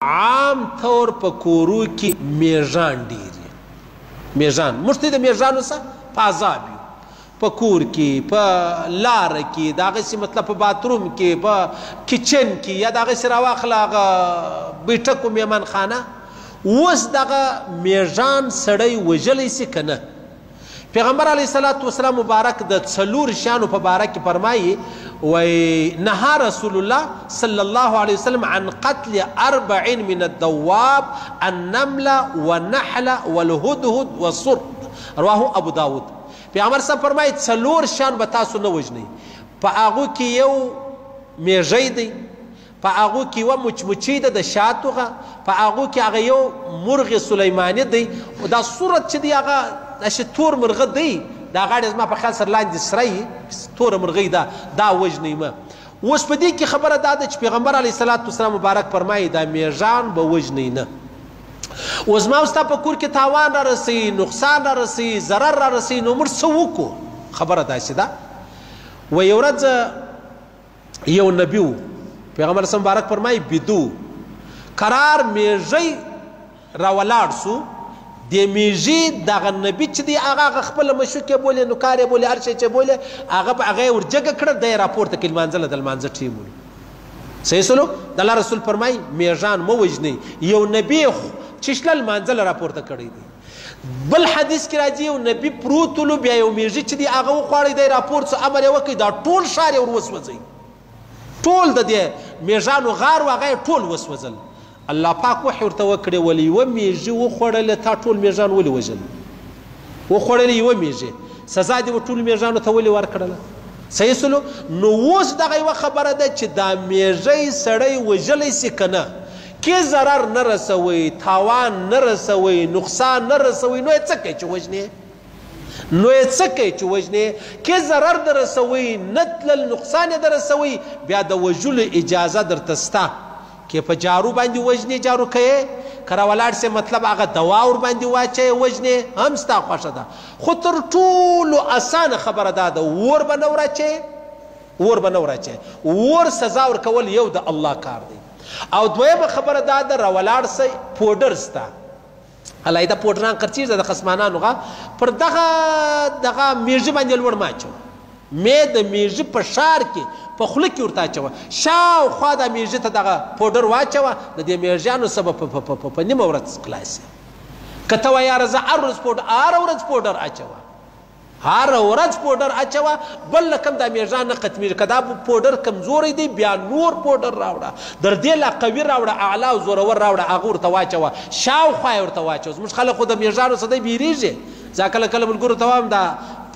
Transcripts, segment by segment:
عام طور په کورو کې میژان ډېر میژان موږ ته د میژانو څخه په عذاب یو په کور کې په لاره کې د هغسې مطلب په باتروم کې په کچن کې یا د هغسې راواخله هغه بیټک و میهمانخانه اوس دغه میژان سړی وژلی سي که نه پیغمبر علیه الصلاة والسلام مبارک د څلور شیانو په باره کې فرمایي وی نهى رسول الله صلى الله عليه وسلم عن قتل 40 من الدواب النمل والنحل والهدهد والصر رواه ابو داود پیغمبر صاحب فرمایي څلور شیان به تاسو نه وژنئ په هغو کې یو میږی دی په هغو کې یوه مچمچۍ ده د شاتوغه په هغو کې هغه یو مرغ سلیماني دی دا صورت چې دی هغه داسې تور مرغه دی دا غاړې زما په خیال سره لاندې سره یي توره مرغۍ ده دا وژنئ مه اوس په دې کې خبره دا ده چې پیغمبر علیه الصلاة والسلام مبارک فرمایي دا میږان به وژنئ نه اوس ما ستا په کور کې تاوان را رسوي نقصان را رسوي ضرر را رسوي نو موږ څه وکړو خبره داسې ده و یو ورځ یو نبي و پیغمبر صلی مبارک فرمایي بدو قرار میږی راولاړ سو د میږي دغه نبي چې دی هغه خپله مشوکې بولې نوکار یې بولې هر شی چې بولې هغه یې ورجګه کړه دی یې راپورته کړي لمانځله د لمانځه ټیم ولو صحیح سلو د الله رسول فرمایي میږان مه وژنئ یو نبي چې شله لمانځله راپورته کړی دی بل حدیث کې راځي یو نبي پروت ولو بیا یو میږي چې دی هغه وخواړی دی راپورت سو امر یې وکړي دا ټول ښار یې ور وسوځئ ټول د دې میږانو غار و هغه یې ټول وسوځل الله پاک وحی ورته وکړې ولې یوه میږي وخوړله تا ټول میږان ولې وژل وخوړلې یوه میږي سزا دې و ټولو میږانو ته ولې ورکړله صحیح سلو نو اوس دغه یوه خبره ده چې دا میږی سړی وژلی سي که نه کې ضرر نه رسوئ تاوان نه رسوئ نقصان نه رسوئ نو یې څه کوئ چې وژنې نو یې څه کوئ چې وژنې کې ضرر در رسوئ نه تلل نقصان یې در رسوئ بیا د وژلو اجازه درته سته که په جارو باندې وژنې جارو کوې که راولاړ سې مطلب هغه دوا ور باندې واچوې وژنې هم ستا خوښه ده خو تر ټولو اسانه خبره دا ده اور به نه وراچوې اور به نه وراچوې اور سزا ورکول یو د الله کار دی او دویمه خبره دا ده راولاړ سئ پوډر سته علاحده پوډران خرڅېږي د خصمانانو پر دغه میږي باندې لوړ مه اچوه مې د میږي په ښار کې په خوله کې ورته اچوه شاوخوا د میږي ته دغه پوډر واچوه د دې میږیانو څه به په نیمه ورځ خلاص که ته وایې یاره زه هره ورځ پوډر اچوه هره ورځ پوډر اچوه بل نه کم دا میږان نه ختمېږي که دا پوډر کمزوری دی بیا نور پوډر راوړه در دې لا قوي راوړه اعلی او زورور راوړه هغه ورته واچوه شاوخوا یې ورته واچوه زموږ خلک خو د میږانو څه دی بیریږي زه کله کله ملګرو ته وایم دا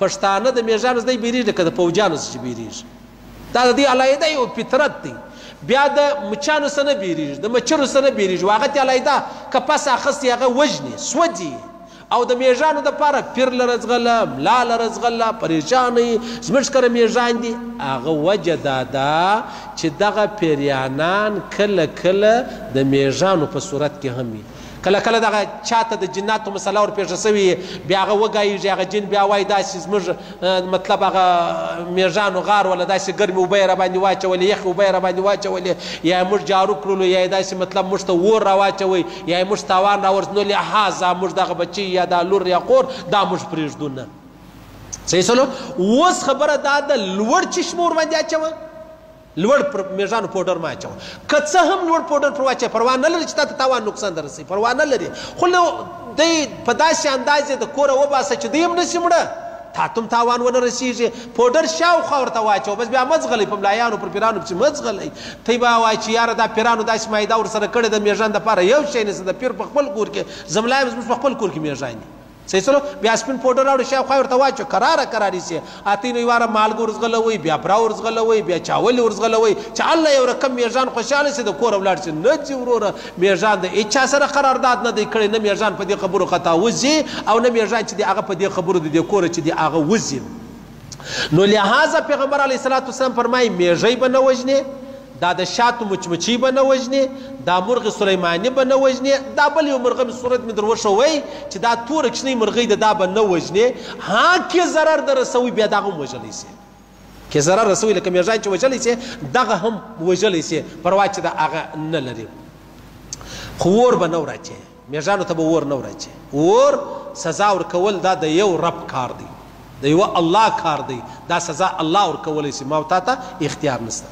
پښتانه د میږانو څه دی بیریږي که د پوجانو څه چې بیریږي دا د دې علاحده یو فطرت دی بیا د مچانو څه نه بیریږي د مچرو څه نه بیریږي هغه ته علاحده که پس اخیستې هغه وژنې سوځي او د میږانو دپاره پیر لره ځغله ملا لره ځغله پریشانوي زموږ کره میږان دي هغه وجه دا ده چې دغه پیریانان کله کله د میږانو په صورت کې هم وي کله کله دغه چاته د جناتو مسله ورپېښه سوې بیا هغه وګایېږي هغه جن بیا وایي داسې زموږ مطلب هغه میږانو غار ولا داسې ګرمې اوبه یې راباندې واچولې یخې اوبه یې راباندې واچولې یا یې موږ جارو کړلو یا یې داسې مطلب موږ ته اور راواچوئ یا یې موږ تاوان راورس نو لحاظه موږ دغه بچی یا دا لور یا خور دا موږ پرېږدو نه صحیح سلو اوس خبره دا ده لوړ چشمه ورباندې اچوه لوړ پر میږانو پوډر مه اچوه که څه هم لوړ پوډر پر واچوې پروا نه لري چې تا ته تاوان نقصان در رسوي پروا نه لري خو دی په داسې انداز یې د کوره وباسه چې دی هم نشي مړه تا ته هم تاوان ونه رسېږي پوډر شاوخوا ورته واچوه بس بیا مه ځغلئ په ملایانو پر پیرانو پسې مه ځغلئ ته به وایي چې یاره دا پیرانو داسې معده ورسره کړې د میږان دپاره یو شی نشته د پیر په خپل کور کې زملا یم زموږ په خپل کور کې میږان دي صحیح سلو بیا سپین پوډر راوړي شاوخوا ورته واچو کراري سي اته نو واره مالګه ورزغلوي بیا پرا ورزغلوي بیا چاول ورزغلوي چې الله یو رقم میږان خوشاله سي د کور ولاړ سي نه چې وروره میږان د اچا سره قرارداد نه دی کړی نه میږان په دې خبرو خطا وځي او نه میږان چې دی هغه په دې خبرو د دې کور چې دی هغه وځي نو لہذا پیغمبر علیه الصلاة والسلام فرمایي میږی به نه وژنې دا د شاتو مچمچۍ به نه وژنې دا مرغ سلیماني به نه وژنې دا بل یو مرغه مې صورت مې در وښوی چې دا توره کوچنۍ مرغۍ ده دا به نه وژنې ها کې ضرر در رسوي بیا دغه هم وژلی سي کې ضرر رسوي لکه میږان چې وژلی سي دغه هم وژلی سي پروا چې د هغه نه لري خو اور به نه وراچوې میږانو ته به اور نه وراچوې اور سزا ورکول دا د یو رب کار دی د یوه الله کار دی دا سزا الله ورکولی شي ما او تا ته اختیار نشته